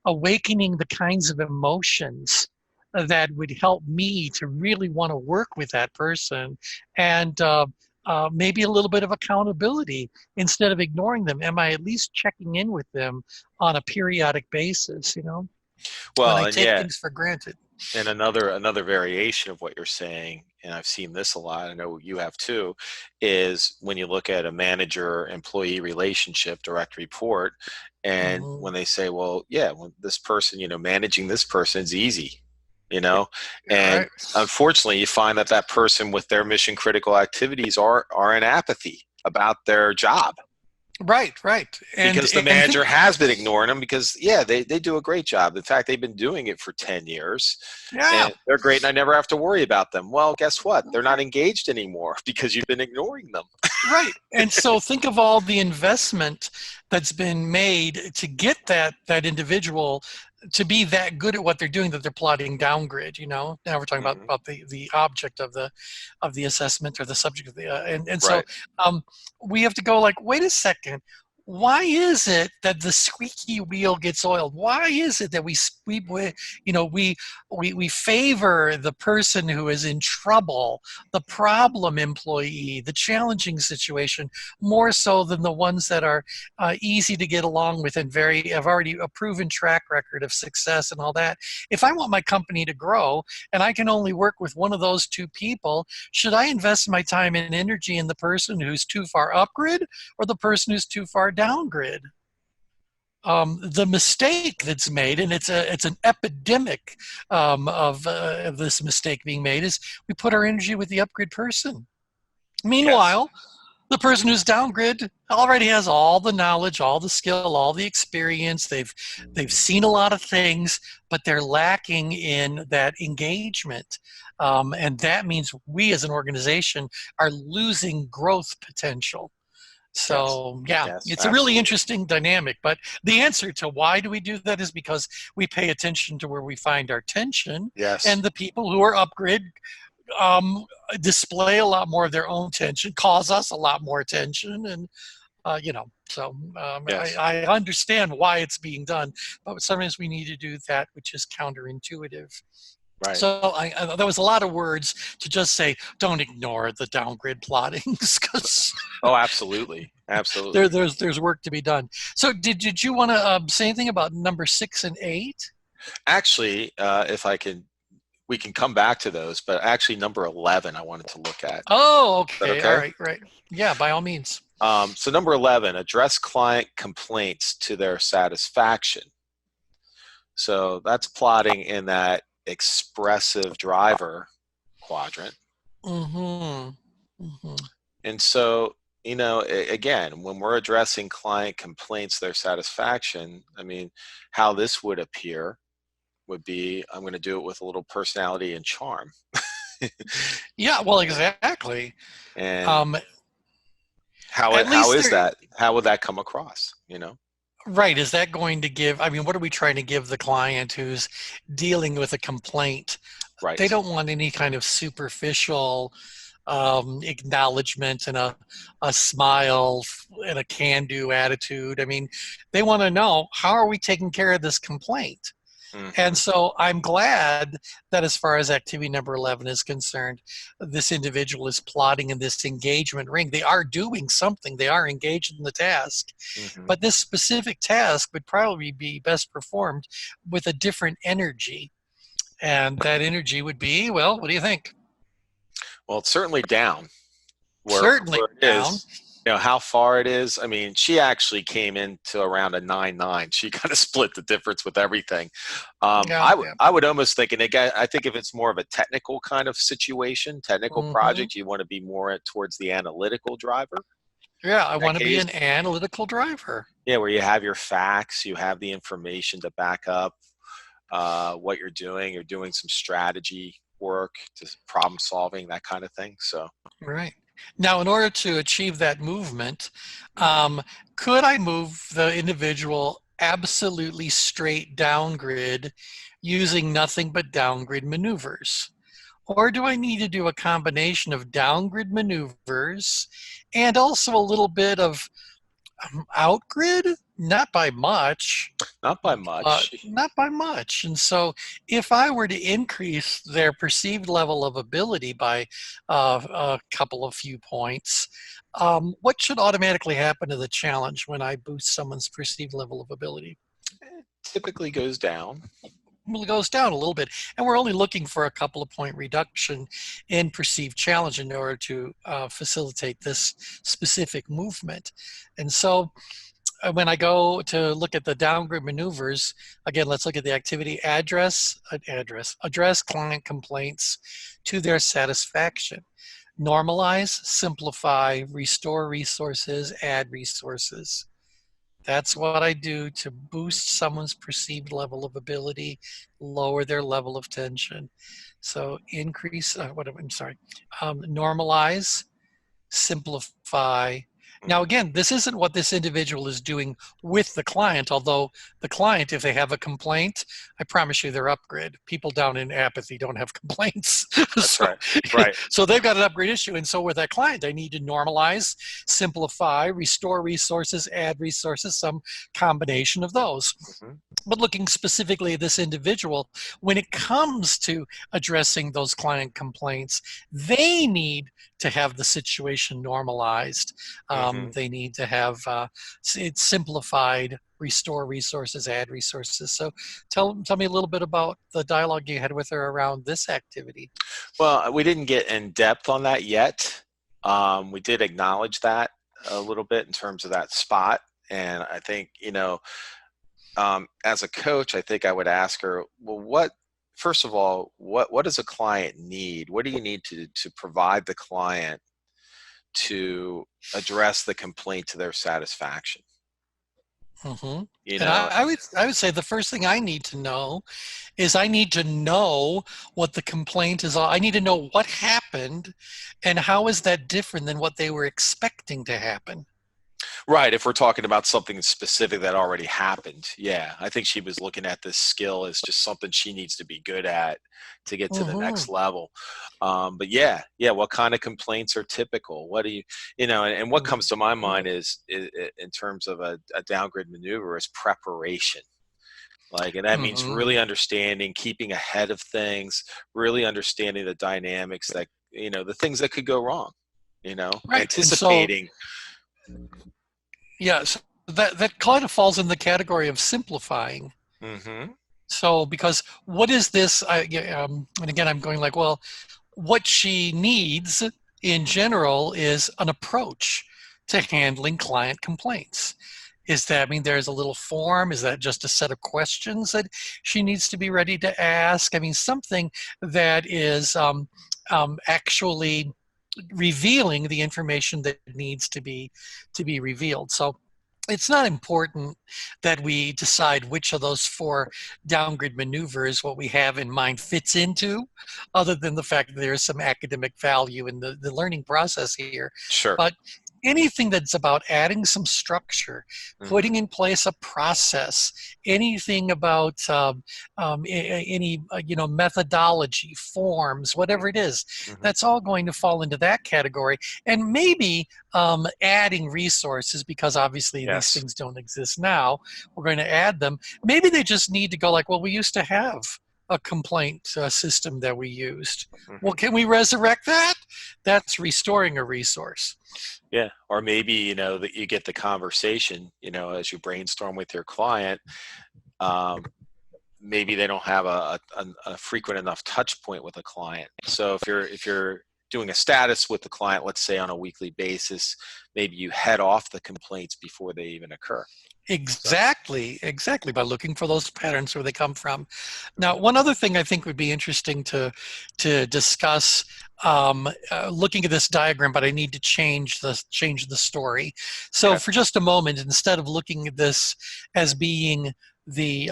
awakening the kinds of emotions that would help me to really want to work with that person? And maybe a little bit of accountability instead of ignoring them. Am I at least checking in with them on a periodic basis? When Well, I and take yeah, things for granted. and another variation of what you're saying, and I've seen this a lot, I know you have too, is when you look at a manager employee relationship direct report, and Mhm. when they say, well, yeah, well, this person, managing this person is easy, Yeah, and right. unfortunately you find that that person with their mission critical activities are in apathy about their job, Right. because the And think, manager has been ignoring them, because yeah, they do a great job. In fact, they've been doing it for 10 years yeah, and they're great and I never have to worry about them. Well, guess what, they're not engaged anymore because you've been ignoring them. right. And so think of all the investment that's been made to get that individual to be that good at what they're doing, that they're plotting downgrid. Now we're talking about Hmm. the object of the assessment, or the subject of the and so Right. um, we have to go like, wait a second. Why is it that the squeaky wheel gets oiled? Why is it that we favor the person who is in trouble, the problem employee, the challenging situation, more so than the ones that are easy to get along with and have already a proven track record of success and all that? If I want my company to grow and I can only work with one of those two people, should I invest my time and energy in the person who's too far upgrid, or the person who's too far downgrid? The mistake that's made, and it's an epidemic of this mistake being made, is we put our energy with the upgrade person. Yes. Meanwhile, the person who's downgrid already has all the knowledge, all the skill, all the experience. They've seen a lot of things, but they're lacking in that engagement, and that means we as an organization are losing growth potential. Yes. So yeah, Yes, it's a really absolutely. interesting dynamic. But the answer to why do we do that is because we pay attention to where we find our tension, Yes. and the people who are upgrade um, display a lot more of their own tension, cause us a lot more tension, and so Yes. I understand why it's being done, but sometimes we need to do that which is counterintuitive. Right. So that was a lot of words to just say, don't ignore the downgrade plottings, because Oh, absolutely. Absolutely. there's work to be done. So did you want to say anything about number 6 and 8? Actually, if I can, we can come back to those, but actually number 11 I wanted to look at. Is Oh, that okay. All okay? right. Right. Yeah, by all means. So number 11, address client complaints to their satisfaction. So that's plotting in that expressive driver. quadrant. Mm-hmm. Mm-hmm. And so, again, when we're addressing client complaints, their satisfaction, I mean, how this would appear would be, I'm going to do it with a little personality and charm. Yeah, well, exactly. And Um, how at how least is they're that? How would that come across? right. Is that going to give, I mean, what are we trying to give the client who's dealing with a complaint? They Right. don't want any kind of superficial acknowledgement and a smile and a can-do attitude. I mean, they want to know, how are we taking care of this complaint? And Hmm. so I'm glad that as far as activity number 11 is concerned, this individual is plotting in this engagement ring. They are doing something. They are engaged in the task. Hmm. But this specific task would probably be best performed with a different energy. And that energy would be, well, what do you think? Well, it's certainly down Certainly where it down. is. How far it is. I mean, she actually came into around a 9.9. She kind of split the difference with everything. Yeah, yeah. I would almost think, and again, I think if it's more of a technical kind of situation, technical Hmm. project, you want to be more towards the analytical driver. Yeah, I In that want to be case, an analytical driver. yeah, where you have your facts, you have the information to back up what you're doing. You're doing some strategy work to problem solving, that kind of thing. So, Right. Now, in order to achieve that movement, mhm. could I move the individual absolutely straight down grid using nothing but down grid maneuvers? Or do I need to do a combination of down grid maneuvers and also a little bit of outgrid? Not by much, Not by much. not by much. And so, if I were to increase their perceived level of ability by a couple of few points, what should automatically happen to the challenge when I boost someone's perceived level of ability? It typically goes down. Well, it goes down a little bit, and we're only looking for a couple of point reduction in perceived challenge in order to facilitate this specific movement. And so when I go to look at the downgrade maneuvers, again, let's look at the activity address client complaints to their satisfaction. Normalize, simplify, restore resources, add resources. That's what I do to boost someone's perceived level of ability, lower their level of tension. So increase, I'm sorry, normalize, simplify. Now, Mhm. again, this isn't what this individual is doing with the client, although the client, if they have a complaint, I promise you they're upgrade. People down in apathy don't have complaints. That's so, right. Right. so they've got an upgrade issue. And so with that client, I need to normalize, simplify, restore resources, add resources, some combination of those. Hmm. But looking specifically at this individual, when it comes to addressing those client complaints, they need to have the situation normalized. Hmm. They need to have it simplified, restore resources, add resources. So tell me a little bit about the dialogue you had with her around this activity. Well, we didn't get in depth on that yet. We did acknowledge that a little bit in terms of that spot. And I think, as a coach, I think I would ask her, well, first of all, what does a client need? What do you need to provide the client to address the complaint to their satisfaction? Hmm. You And know, I would say the first thing I need to know is I need to know what the complaint is. I need to know what happened and how is that different than what they were expecting to happen. right. If we're talking about something specific that already happened, yeah, I think she was looking at this skill as just something she needs to be good at to get to the Hmm. next level. But yeah, what kind of complaints are typical? What do and what comes to my mind is in terms of a downgrade maneuver is preparation. Like, and that means Hmm. really understanding, keeping ahead of things, really understanding the dynamics that, the things that could go wrong, Right. And so, anticipating. yeah, so that kind of falls in the category of simplifying. Hmm. So, because what is this? Yeah, and again, I'm going like, well, what she needs in general is an approach to handling client complaints. Is that, I mean, there's a little form? Is that just a set of questions that she needs to be ready to ask? I mean, something that is actually revealing the information that needs to be revealed. So it's not important that we decide which of those four downgrid maneuvers what we have in mind fits into, other than the fact that there's some academic value in the learning process here. Sure. But anything that's about adding some structure, Hmm. putting in place a process, anything about any methodology, forms, whatever it is, Hmm. that's all going to fall into that category. And maybe adding resources, because obviously these Yes. things don't exist now. We're going to add them. Maybe they just need to go like, well, we used to have a complaint system that we used. Well, Hmm. can we resurrect that? That's restoring a resource. Yeah. Or maybe, that you get the conversation, as you brainstorm with your client. Um, Maybe they don't have a frequent enough touch point with a client. So if you're doing a status with the client, let's say on a weekly basis, maybe you head off the complaints before they even occur. So. Exactly, by looking for those patterns where they come from. Now, Mhm. one other thing I think would be interesting to discuss, looking at this diagram, but I need to change the story. So Okay. for just a moment, instead of looking at this as being the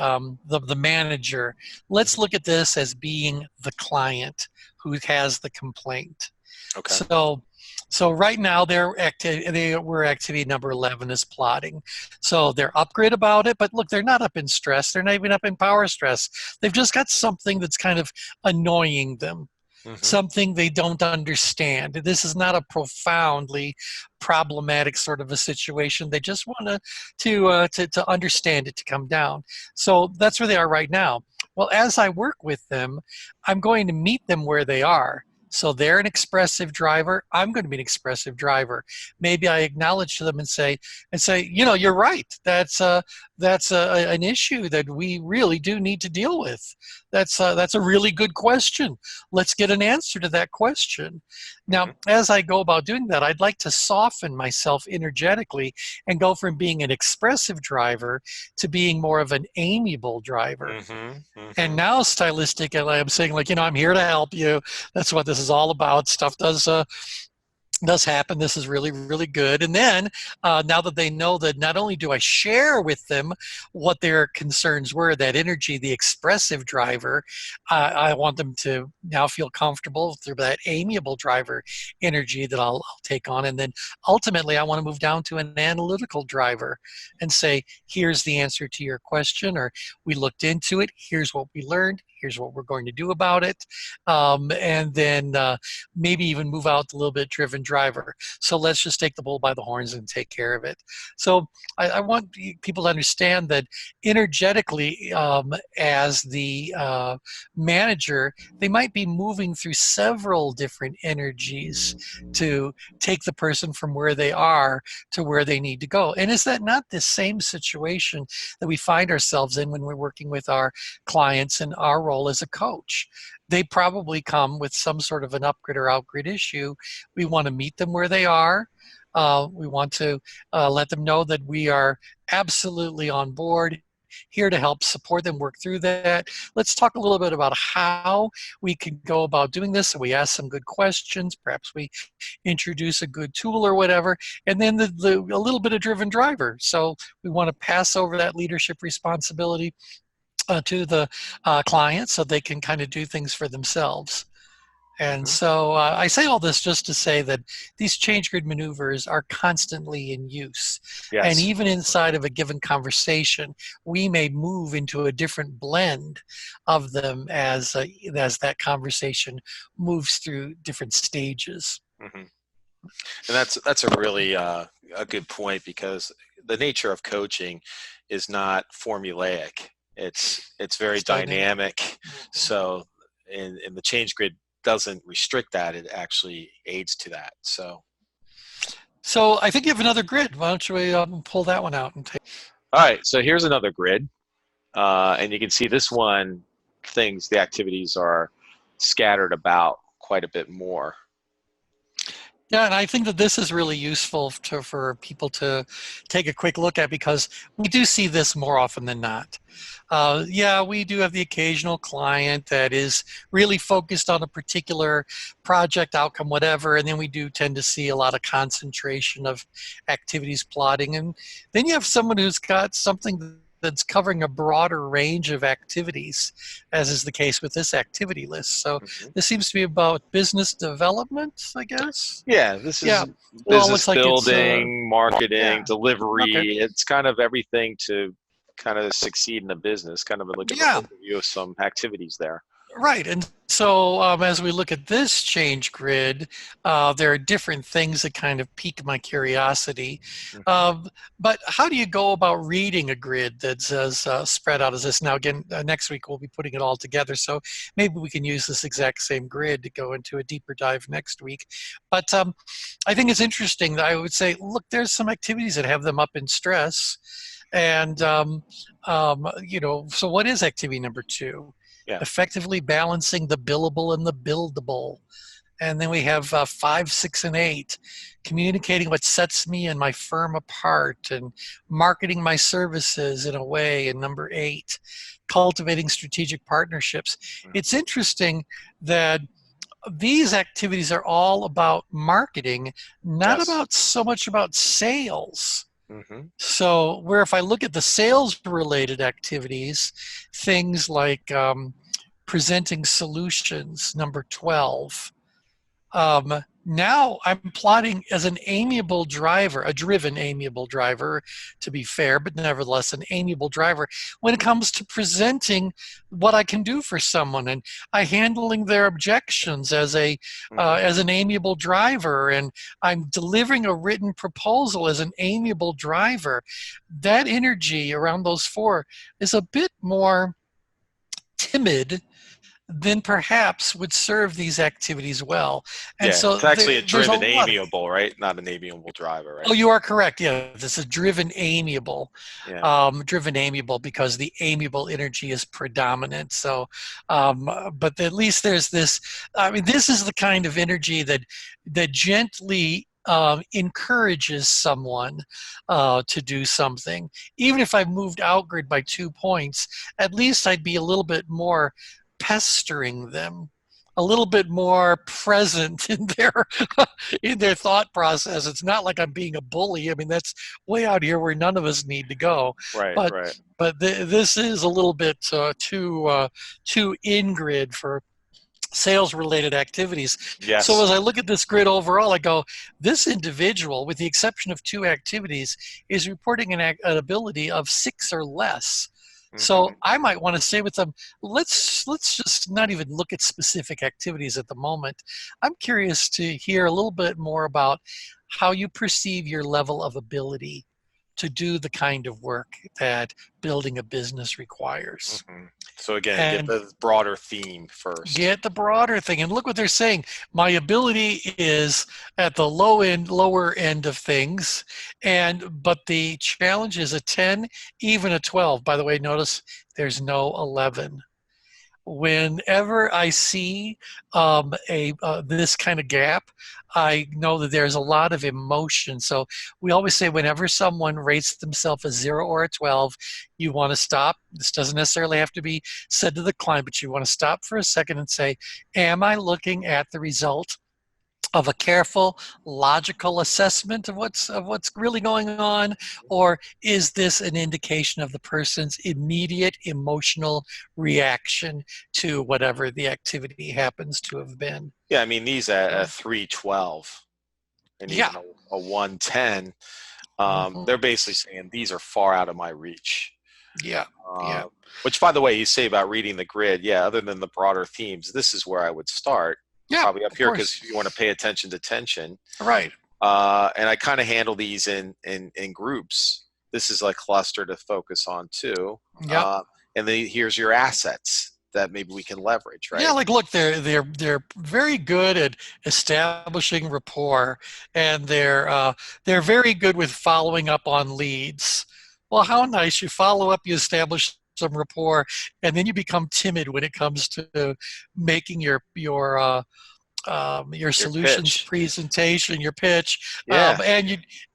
manager, let's Hmm. look at this as being the client who has the complaint. Okay. So, right now we're activity number 11 is plotting. So they're upgrid about it, but look, they're not up in stress. They're not even up in power stress. They've just got something that's kind of annoying them, Hmm. something they don't understand. This is not a profoundly problematic sort of a situation. They just want to understand it, to come down. So that's where they are right now. Well, as I work with them, I'm going to meet them where they are. So they're an expressive driver. I'm going to be an expressive driver. Maybe I acknowledge to them and say, you're right. That's an issue that we really do need to deal with. That's a really good question. Let's get an answer to that question. Hmm. Now, as I go about doing that, I'd like to soften myself energetically and go from being an expressive driver to being more of an amiable driver. Hmm. And Hmm. now, stylistically, I'm saying, like, I'm here to help you. That's what this is all about. Stuff does happen. This is really, really good. And then now that they know that not only do I share with them what their concerns were, that energy, the expressive driver, I want them to now feel comfortable through that amiable driver energy that I'll take on. And then ultimately, I want to move down to an analytical driver and say, here's the answer to your question, or we looked into it. Here's what we learned. Here's what we're going to do about it. And then maybe even move out a little bit driven driver. So let's just take the bull by the horns and take care of it. So I want people to understand that energetically, as the manager, they might be moving through several different energies to take the person from where they are to where they need to go. And is that not the same situation that we find ourselves in when we're working with our clients in our role as a coach? They probably come with some sort of an upgrade or outgrid issue. We want to meet them where they are. We want to let them know that we are absolutely on board, here to help support them work through that. Let's talk a little bit about how we can go about doing this. So we ask some good questions. Perhaps we introduce a good tool or whatever, and then a little bit of driven driver. So we want to pass over that leadership responsibility to the client so they can kind of do things for themselves. And Hmm. so I say all this just to say that these change grid maneuvers are constantly in use. And Yes. even inside of a given conversation, we may move into a different blend of them as that conversation moves through different stages. Hmm. And that's a really a good point, because the nature of coaching is not formulaic. It's very It's dynamic. dynamic. Mhm. So, and the change grid doesn't restrict that; it actually aids to that. So, So I think you have another grid. Why don't we pull that one out and take? all right. So here's another grid, and you can see this one. The activities are scattered about quite a bit more. Yeah, and I think that this is really useful for people to take a quick look at because we do see this more often than not. Yeah, we do have the occasional client that is really focused on a particular project outcome, whatever, and then we do tend to see a lot of concentration of activities plotting. And then you have someone who's got something that's covering a broader range of activities, as is the case with this activity list. So Mhm. this seems to be about business development, I guess. Yeah, this Yeah. is Well, it business looks like it's building, yeah. marketing, Okay. delivery. It's kind of everything to kind of succeed in a business, kind of like an Yeah. overview of some activities there. Right. And so as we look at this change grid, there are different things that kind of pique my curiosity. Hmm. Um, but how do you go about reading a grid that's as spread out as this? Now, again, next week we'll be putting it all together. So maybe we can use this exact same grid to go into a deeper dive next week. But I think it's interesting that I would say, look, there's some activities that have them up in stress. And, so what is activity number 2? Yeah. Effectively balancing the billable and the buildable. And then we have 5, 6, and 8, communicating what sets me and my firm apart and marketing my services in a way. And number 8, cultivating strategic partnerships. It's interesting that these activities are all about marketing, not Yes. about so much about sales. Hmm. So, where if I look at the sales related activities, things like presenting solutions, number 12, now I'm plotting as an amiable driver, a driven amiable driver, to be fair, but nevertheless an amiable driver when it comes to presenting what I can do for someone, and I handling their objections Hmm. as an amiable driver, and I'm delivering a written proposal as an amiable driver. That energy around those 4 is a bit more timid then perhaps would serve these activities well. And Yeah, so it's actually a there's a driven lot of, amiable, right? Not an amiable driver, oh, right? you are correct. Yeah, this is Yeah. driven amiable because the amiable energy is predominant. So, but at least there's this, I mean, this is the kind of energy that gently encourages someone to do something. Even if I moved outward by 2 points, at least I'd be a little bit more pestering them, a little bit more present in their in their thought process. It's not like I'm being a bully. I mean, that's way out here where none of us need to go. Right, But right. this is a little bit too in grid for sales related activities. So Yes. as I look at this grid overall, I go, this individual, with the exception of 2 activities, is reporting an ability of 6 or less. So Hmm. I might want to say with them, let's just not even look at specific activities at the moment. I'm curious to hear a little bit more about how you perceive your level of ability to do the kind of work that building a business requires. Hmm. So again, get And the broader theme first. get the broader thing. And look what they're saying. My ability is at the lower end of things, and but the challenge is a 10, even a 12. By the way, notice there's no 11. Whenever I see a this kind of gap, I know that there's a lot of emotion. So we always say whenever someone rates themselves a 0 or a 12, you want to stop. This doesn't necessarily have to be said to the client, but you want to stop for a second and say, am I looking at the result of a careful, logical assessment of what's really going on, or is this an indication of the person's immediate emotional reaction to whatever the activity happens to have been? Yeah, I mean these at a So, 312 and yeah. even a 110, Mhm. they're basically saying these are far out of my reach. Yeah. Yeah. Uh, which, by the way, you say about reading the grid, yeah, other than the broader themes, this is where I would start, Yeah. probably up Of here because course. you want to pay attention to tension. Right. And I kind of handle these in groups. This is a cluster to focus on too. Yep. Uh, and then here's your assets that maybe we can leverage, Yeah, right? like look, they're very good at establishing rapport, and they're very good with following up on leads. Well, how nice! You follow up, you establish some rapport, and then you become timid when it comes to making your Your solutions pitch. presentation, your pitch, Yeah.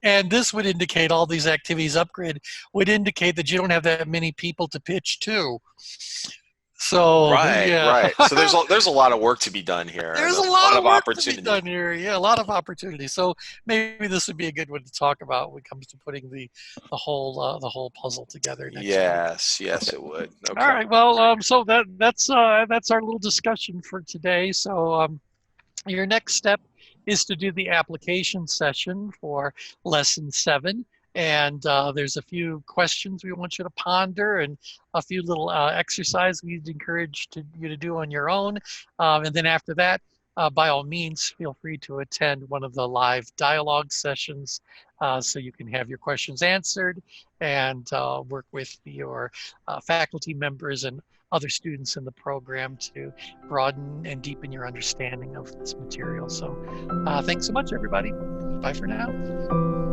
and this would indicate all these activities upgrade would indicate that you don't have that many people to pitch to. So Right, yeah, right. So there's a lot of work to be done here and there's a a lot lot of of work to be opportunity. done here. Yeah, a lot of opportunity. So maybe this would be a good one to talk about when it comes to putting the whole puzzle together next week. Yes, yes, it would. All Okay. right. Well, so that's our little discussion for today. So your next step is to do the application session for lesson 7. And there's a few questions we want you to ponder and a few little exercises we'd encourage you to do on your own. And then after that, by all means, feel free to attend one of the live dialogue sessions so you can have your questions answered and work with your faculty members and other students in the program to broaden and deepen your understanding of this material. So thanks so much, everybody. Bye for now.